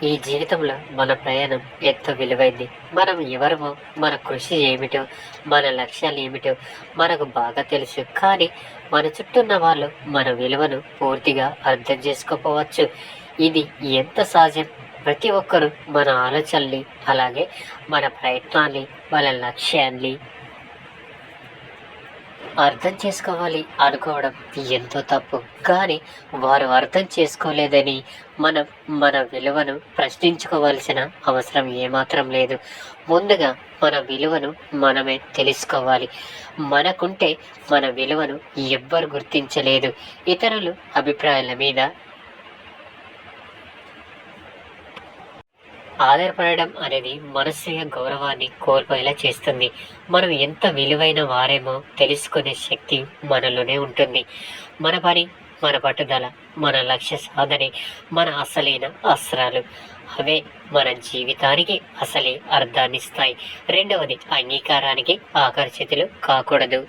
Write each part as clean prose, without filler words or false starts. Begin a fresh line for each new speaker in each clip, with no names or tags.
ఈ జీవితంలో మన ప్రయాణం ఎంతో విలువైంది. మనం ఎవరమో, మన కృషి ఏమిటో, మన లక్ష్యాలు ఏమిటో మనకు బాగా తెలుసు. కానీ మన చుట్టూ ఉన్న వాళ్ళు మన విలువను పూర్తిగా అర్థం చేసుకోకపోవచ్చు. ఇది ఎంత సహజం. ప్రతి ఒక్కరూ మన ఆలోచనల్ని, అలాగే మన ప్రయత్నాల్ని, మన లక్ష్యాన్ని అర్థం చేసుకోవాలి అనుకోవడం ఎంతో తప్పు. కానీ వారు అర్థం చేసుకోలేదని మనం మన విలువను ప్రశ్నించుకోవాల్సిన అవసరం ఏమాత్రం లేదు. ముందుగా మన విలువను మనమే తెలుసుకోవాలి. మనకుంటే మన విలువను ఎవ్వరు గుర్తించలేదు. ఇతరులు అభిప్రాయాల మీద ఆధారపడడం అనేది మనస్సుయ గౌరవాన్ని కోల్పోయేలా చేస్తుంది. మనం ఎంత విలువైన వారేమో తెలుసుకునే శక్తి మనలోనే ఉంటుంది. మన పని, మన పట్టుదల, మన లక్ష్య సాధనే మన అసలైన అస్త్రాలు. అవే మన జీవితానికి అసలే అర్థాన్నిస్తాయి. రెండవది, అంగీకారానికి ఆకర్షితులు కాకూడదు.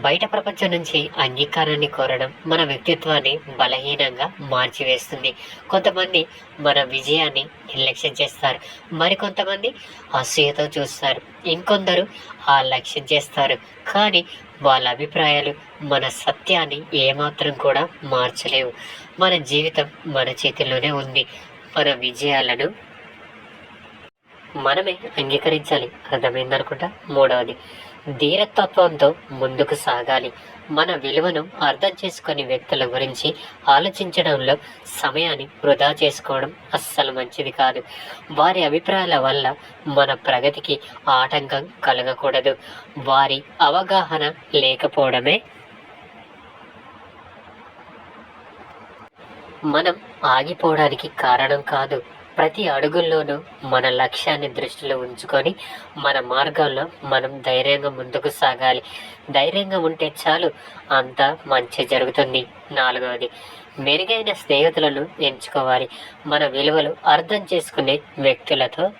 బయట ప్రపంచం నుంచి అంగీకారాన్ని కోరడం మన వ్యక్తిత్వాన్ని బలహీనంగా మార్చివేస్తుంది. కొంతమంది మన విజయాన్ని నిర్లక్ష్యం చేస్తారు, మరికొంతమంది అసూయతో చూస్తారు, ఇంకొందరు ఆ లక్ష్యం చేస్తారు. కానీ వాళ్ళ అభిప్రాయాలు మన సత్యాన్ని ఏమాత్రం కూడా మార్చలేవు. మన జీవితం మన చేతిలోనే ఉంది. మన విజయాలను మనమే అంగీకరించాలి. అర్థమైందనుకుంటా. మూడవది, ధీరతత్వంతో ముందుకు సాగాలి. మన విలువను అర్థం చేసుకునే వ్యక్తుల గురించి ఆలోచించడంలో సమయాన్ని వృధా చేసుకోవడం అస్సలు మంచిది కాదు. వారి అభిప్రాయాల వల్ల మన ప్రగతికి ఆటంకం కలగకూడదు. వారి అవగాహన లేకపోవడమే మనం ఆగిపోవడానికి కారణం కాదు. ప్రతి అడుగుల్లోనూ మన లక్ష్యాన్ని దృష్టిలో ఉంచుకొని మన మార్గాల్లో మనం ధైర్యంగా ముందుకు సాగాలి. ధైర్యంగా ఉంటే చాలు, అంతా మంచి జరుగుతుంది. నాలుగవది, మెరుగైన స్నేహితులను ఎంచుకోవాలి. మన విలువలు అర్థం చేసుకునే వ్యక్తులతో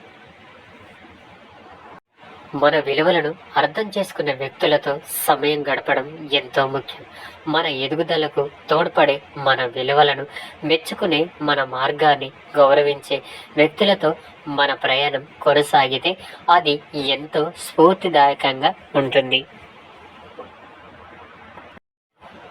మన విలువలను అర్థం చేసుకునే వ్యక్తులతో సమయం గడపడం ఎంతో ముఖ్యం. మన ఎదుగుదలకు తోడ్పడే, మన విలువలను మెచ్చుకునే, మన మార్గాన్ని గౌరవించే వ్యక్తులతో మన ప్రయాణం కొనసాగితే అది ఎంతో స్ఫూర్తిదాయకంగా ఉంటుంది.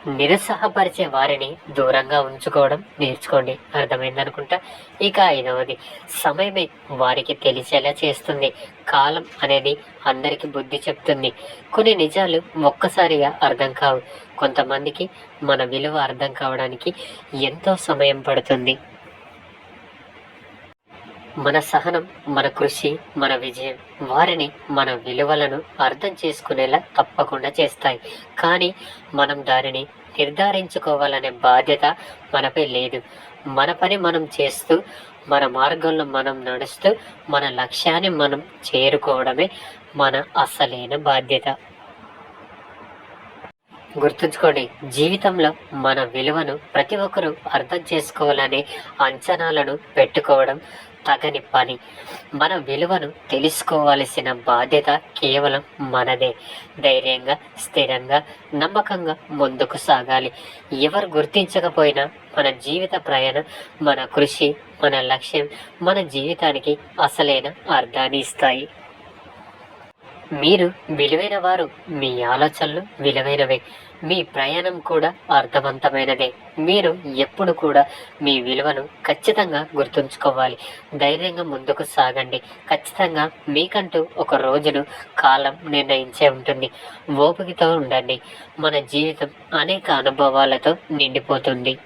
నిరుత్సాహపరిచే వారిని దూరంగా ఉంచుకోవడం నేర్చుకోండి. అర్థమైందనుకుంటా. ఇక ఐదవది, సమయమే వారికి తెలిసేలా చేస్తుంది. కాలం అనేది అందరికీ బుద్ధి చెప్తుంది. కొన్ని నిజాలు ఒక్కసారిగా అర్థం కావు. కొంతమందికి మన విలువ అర్థం కావడానికి ఎంతో సమయం పడుతుంది. మన సహనం, మన కృషి, మన విజయం వారిని మన విలువలను అర్థం చేసుకునేలా తప్పకుండా చేస్తాయి. కానీ మనం దానిని నిర్ధారించుకోవాలనే బాధ్యత మనపై లేదు. మన పని మనం చేస్తూ, మన మార్గంలో మనం నడుస్తూ, మన లక్ష్యాన్ని మనం చేరుకోవడమే మన అసలైన బాధ్యత. గుర్తుంచుకోండి, జీవితంలో మన విలువను ప్రతి ఒక్కరూ అర్థం చేసుకోవాలనే అంచనాలను పెట్టుకోవడం తగని పని. మన విలువను తెలుసుకోవాల్సిన బాధ్యత కేవలం మనదే. ధైర్యంగా, స్థిరంగా, నమ్మకంగా ముందుకు సాగాలి. ఎవరు గుర్తించకపోయినా మన జీవిత ప్రయాణం, మన కృషి, మన లక్ష్యం మన జీవితానికి అసలైన అర్థాన్ని ఇస్తాయి. మీరు విలువైన వారు. మీ ఆలోచనలు విలువైనవే. మీ ప్రయాణం కూడా అర్థవంతమైనదే. మీరు ఎప్పుడు కూడా మీ విలువను ఖచ్చితంగా గుర్తుంచుకోవాలి. ధైర్యంగా ముందుకు సాగండి. ఖచ్చితంగా మీకంటూ ఒక రోజును కాలం నిర్ణయించే ఉంటుంది. ఓపికతో ఉండండి. మన జీవితం అనేక అనుభవాలతో నిండిపోతుంది.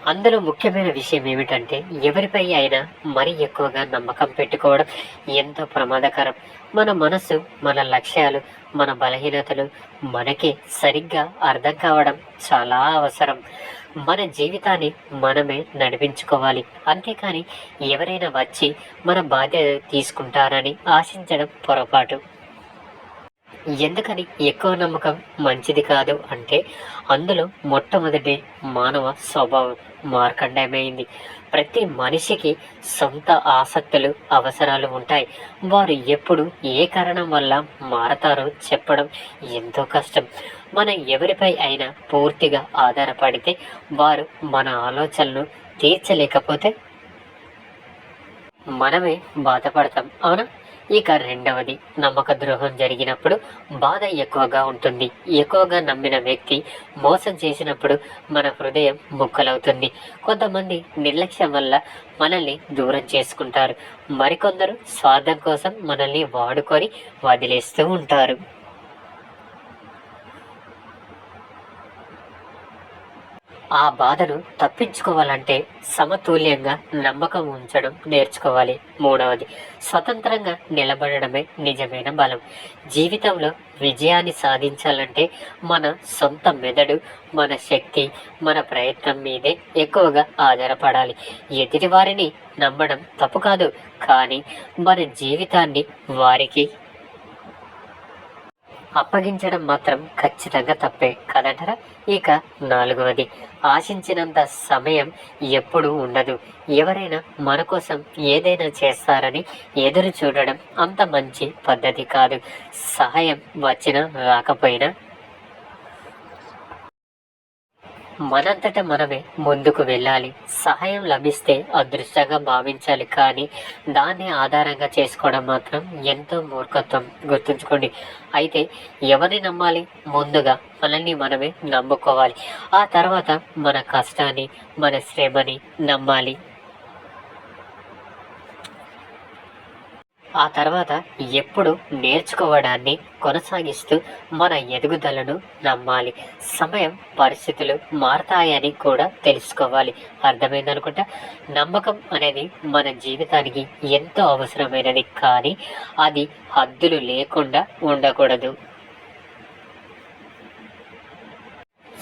అందులో ముఖ్యమైన విషయం ఏమిటంటే, ఎవరిపై అయినా మరీ ఎక్కువగా నమ్మకం పెట్టుకోవడం ఎంతో ప్రమాదకరం. మన మనసు, మన లక్ష్యాలు, మన బలహీనతలు మనకి సరిగ్గా అర్థం కావడం చాలా అవసరం. మన జీవితాన్ని మనమే నడిపించుకోవాలి. అంతేకాని ఎవరైనా వచ్చి మన బాధ్యత తీసుకుంటారని ఆశించడం పొరపాటు. ఎందుకని ఎక్కువ నమ్మకం మంచిది కాదు అంటే, అందులో మొట్టమొదటి మానవ స్వభావం మార్కండమైంది. ప్రతి మనిషికి సొంత ఆసక్తులు, అవసరాలు ఉంటాయి. వారు ఎప్పుడు ఏ కారణం వల్ల మారతారో చెప్పడం ఎంతో కష్టం. మనం ఎవరిపై అయినా పూర్తిగా ఆధారపడితే వారు మన ఆలోచనలు తీర్చలేకపోతే మనమే బాధపడతాం, అవునా? ఇక రెండవది, నమ్మక ద్రోహం జరిగినప్పుడు బాధ ఎక్కువగా ఉంటుంది. ఎక్కువగా నమ్మిన వ్యక్తి మోసం చేసినప్పుడు మన హృదయం ముక్కలవుతుంది. కొంతమంది నిర్లక్ష్యం వల్ల మనల్ని దూరం చేసుకుంటారు. మరికొందరు స్వార్థం కోసం మనల్ని వాడుకొని వదిలేస్తూ ఉంటారు. ఆ బాధను తప్పించుకోవాలంటే సమతుల్యంగా నమ్మకం ఉంచడం నేర్చుకోవాలి. మూడవది, స్వతంత్రంగా నిలబడడమే నిజమైన బలం. జీవితంలో విజయాన్ని సాధించాలంటే మన సొంత మెదడు, మన శక్తి, మన ప్రయత్నం మీదే ఎక్కువగా ఆధారపడాలి. ఎదుటి వారిని నమ్మడం తప్పు కాదు, కానీ మన జీవితాన్ని వారికి అప్పగించడం మాత్రం ఖచ్చితంగా తప్పే కదంటారా? ఇక నాలుగవది, ఆశించినంత సమయం ఎప్పుడూ ఉండదు. ఎవరైనా మన కోసం ఏదైనా చేస్తారని ఎదురు చూడడం అంత మంచి పద్ధతి కాదు. సహాయం వచ్చినా రాకపోయినా మనంతట మనమే ముందుకు వెళ్ళాలి. సహాయం లభిస్తే అదృష్టంగా భావించాలి, కానీ దాన్ని ఆధారంగా చేసుకోవడం మాత్రం ఎంతో మూర్ఖత్వం, గుర్తుంచుకోండి. అయితే ఎవరిని నమ్మాలి? ముందుగా మనల్ని మనమే నమ్ముకోవాలి. ఆ తర్వాత మన కష్టాన్ని, మన శ్రమని నమ్మాలి. ఆ తర్వాత ఎప్పుడు నేర్చుకోవడాన్ని కొనసాగిస్తూ మన ఎదుగుదలను నమ్మాలి. సమయం, పరిస్థితులు మారతాయని కూడా తెలుసుకోవాలి. అర్థమైందనుకుంటా. నమ్మకం అనేది మన జీవితానికి ఎంతో అవసరమైనది, కానీ అది హద్దులు లేకుండా ఉండకూడదు.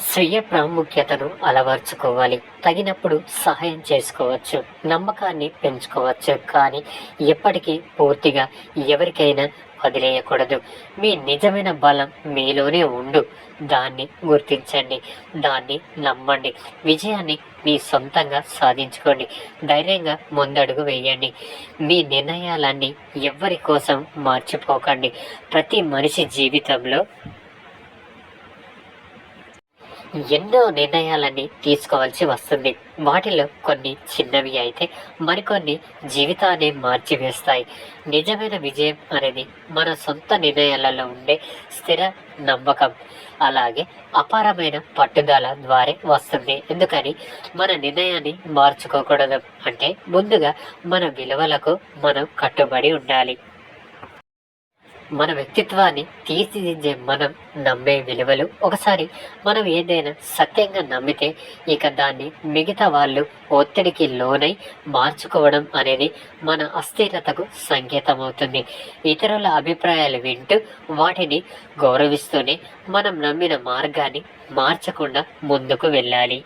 స్వీయ ప్రాముఖ్యతను అలవర్చుకోవాలి. తగినప్పుడు సహాయం చేసుకోవచ్చు, నమ్మకాన్ని పెంచుకోవచ్చు, కానీ ఎప్పటికీ పూర్తిగా ఎవరికైనా వదిలేయకూడదు. మీ నిజమైన బలం మీలోనే ఉండు. దాన్ని గుర్తించండి, దాన్ని నమ్మండి. విజయాన్ని మీ సొంతంగా సాధించుకోండి. ధైర్యంగా ముందడుగు వేయండి. మీ నిర్ణయాలన్నీ ఎవ్వరి కోసం మార్చిపోకండి. ప్రతి మనిషి జీవితంలో ఎన్నో నిర్ణయాలన్నీ తీసుకోవాల్సి వస్తుంది. వాటిలో కొన్ని చిన్నవి అయితే మరికొన్ని జీవితాన్ని మార్చివేస్తాయి. నిజమైన విజయం అనేది మన సొంత నిర్ణయాలలో ఉండే స్థిర నమ్మకం, అలాగే అపారమైన పట్టుదల ద్వారా వస్తుంది. ఎందుకని మన నిర్ణయాన్ని మార్చుకోకూడదు అంటే ముందుగా మన విలువలకు మనం కట్టుబడి ఉండాలి. మన వ్యక్తిత్వాన్ని తీర్చిదిద్దే మనం నమ్మే విలువలు. ఒకసారి మనం ఏదైనా సత్యంగా నమ్మితే ఇక దాన్ని మిగతా వాళ్ళు ఒత్తిడికి లోనై మార్చుకోవడం అనేది మన అస్థిరతకు సంకేతం అవుతుంది. ఇతరుల అభిప్రాయాలు వింటూ వాటిని గౌరవిస్తూనే మనం నమ్మిన మార్గాన్ని మార్చకుండా ముందుకు వెళ్ళాలి.